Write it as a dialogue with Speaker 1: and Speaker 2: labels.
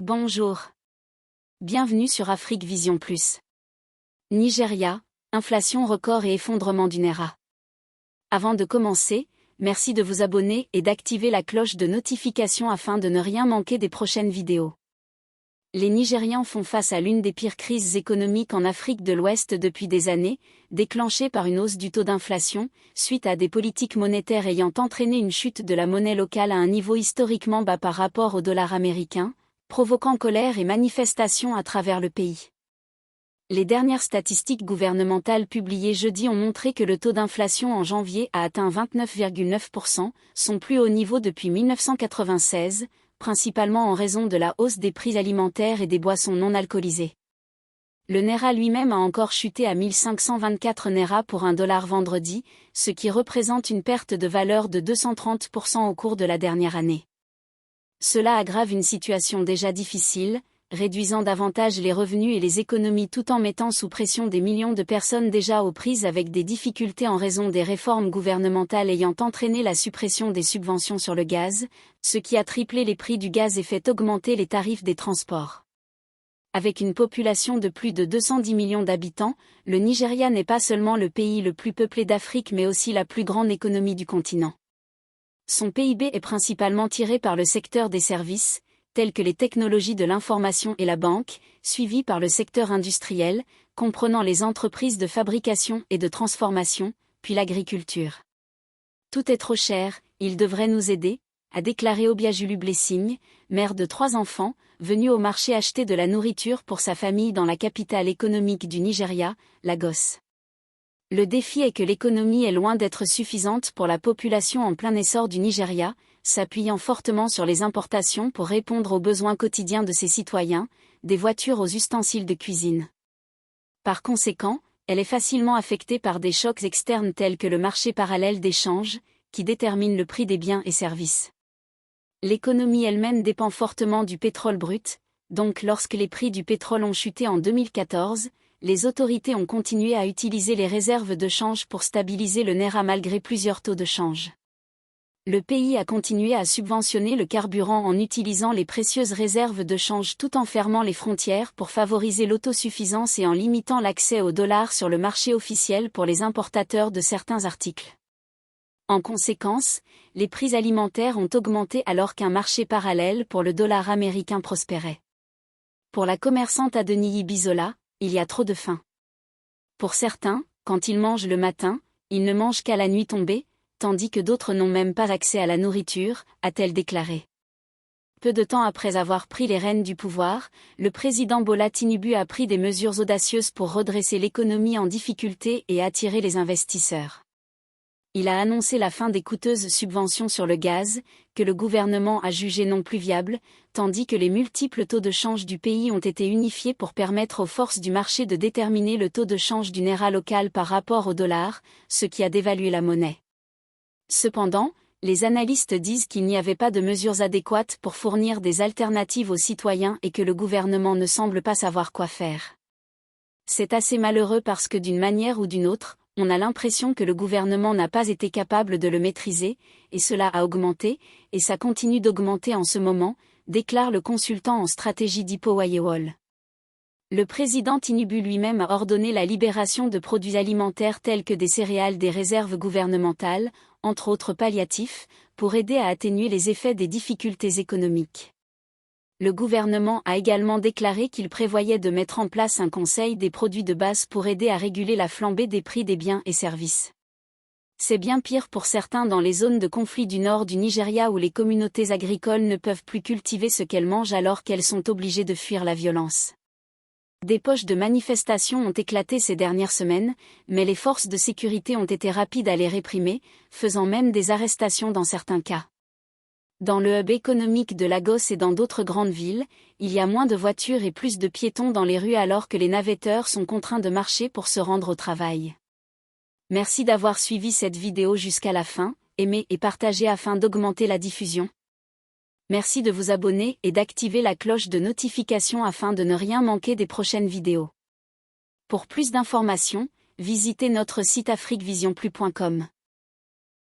Speaker 1: Bonjour. Bienvenue sur Afrique Vision Plus. Nigeria, inflation record et effondrement du naira. Avant de commencer, merci de vous abonner et d'activer la cloche de notification afin de ne rien manquer des prochaines vidéos. Les Nigérians font face à l'une des pires crises économiques en Afrique de l'Ouest depuis des années, déclenchée par une hausse du taux d'inflation, suite à des politiques monétaires ayant entraîné une chute de la monnaie locale à un niveau historiquement bas par rapport au dollar américain, provoquant colère et manifestations à travers le pays. Les dernières statistiques gouvernementales publiées jeudi ont montré que le taux d'inflation en janvier a atteint 29,9%, son plus haut niveau depuis 1996, principalement en raison de la hausse des prix alimentaires et des boissons non alcoolisées. Le naira lui-même a encore chuté à 1524 naira pour $1 vendredi, ce qui représente une perte de valeur de 230% au cours de la dernière année. Cela aggrave une situation déjà difficile, réduisant davantage les revenus et les économies tout en mettant sous pression des millions de personnes déjà aux prises avec des difficultés en raison des réformes gouvernementales ayant entraîné la suppression des subventions sur le gaz, ce qui a triplé les prix du gaz et fait augmenter les tarifs des transports. Avec une population de plus de 210 millions d'habitants, le Nigeria n'est pas seulement le pays le plus peuplé d'Afrique mais aussi la plus grande économie du continent. Son PIB est principalement tiré par le secteur des services, tels que les technologies de l'information et la banque, suivi par le secteur industriel, comprenant les entreprises de fabrication et de transformation, puis l'agriculture. Tout est trop cher, il devrait nous aider, a déclaré Obiajulu Blessing, mère de 3 enfants, venue au marché acheter de la nourriture pour sa famille dans la capitale économique du Nigeria, Lagos. Le défi est que l'économie est loin d'être suffisante pour la population en plein essor du Nigeria, s'appuyant fortement sur les importations pour répondre aux besoins quotidiens de ses citoyens, des voitures aux ustensiles de cuisine. Par conséquent, elle est facilement affectée par des chocs externes tels que le marché parallèle d'échange, qui détermine le prix des biens et services. L'économie elle-même dépend fortement du pétrole brut, donc lorsque les prix du pétrole ont chuté en 2014, les autorités ont continué à utiliser les réserves de change pour stabiliser le naira malgré plusieurs taux de change. Le pays a continué à subventionner le carburant en utilisant les précieuses réserves de change tout en fermant les frontières pour favoriser l'autosuffisance et en limitant l'accès au dollar sur le marché officiel pour les importateurs de certains articles. En conséquence, les prix alimentaires ont augmenté alors qu'un marché parallèle pour le dollar américain prospérait. Pour la commerçante Adeniyi Bisola, il y a trop de faim. Pour certains, quand ils mangent le matin, ils ne mangent qu'à la nuit tombée, tandis que d'autres n'ont même pas accès à la nourriture, a-t-elle déclaré. Peu de temps après avoir pris les rênes du pouvoir, le président Bola Tinubu a pris des mesures audacieuses pour redresser l'économie en difficulté et attirer les investisseurs. Il a annoncé la fin des coûteuses subventions sur le gaz, que le gouvernement a jugé non plus viables, tandis que les multiples taux de change du pays ont été unifiés pour permettre aux forces du marché de déterminer le taux de change du naira local par rapport au dollar, ce qui a dévalué la monnaie. Cependant, les analystes disent qu'il n'y avait pas de mesures adéquates pour fournir des alternatives aux citoyens et que le gouvernement ne semble pas savoir quoi faire. C'est assez malheureux parce que d'une manière ou d'une autre, on a l'impression que le gouvernement n'a pas été capable de le maîtriser, et cela a augmenté, et ça continue d'augmenter en ce moment, déclare le consultant en stratégie Dipo Wayewol. Le président Tinubu lui-même a ordonné la libération de produits alimentaires tels que des céréales des réserves gouvernementales, entre autres palliatifs, pour aider à atténuer les effets des difficultés économiques. Le gouvernement a également déclaré qu'il prévoyait de mettre en place un conseil des produits de base pour aider à réguler la flambée des prix des biens et services. C'est bien pire pour certains dans les zones de conflit du nord du Nigeria où les communautés agricoles ne peuvent plus cultiver ce qu'elles mangent alors qu'elles sont obligées de fuir la violence. Des poches de manifestations ont éclaté ces dernières semaines, mais les forces de sécurité ont été rapides à les réprimer, faisant même des arrestations dans certains cas. Dans le hub économique de Lagos et dans d'autres grandes villes, il y a moins de voitures et plus de piétons dans les rues alors que les navetteurs sont contraints de marcher pour se rendre au travail. Merci d'avoir suivi cette vidéo jusqu'à la fin, aimez et partagez afin d'augmenter la diffusion. Merci de vous abonner et d'activer la cloche de notification afin de ne rien manquer des prochaines vidéos. Pour plus d'informations, visitez notre site afriquevisionplus.com.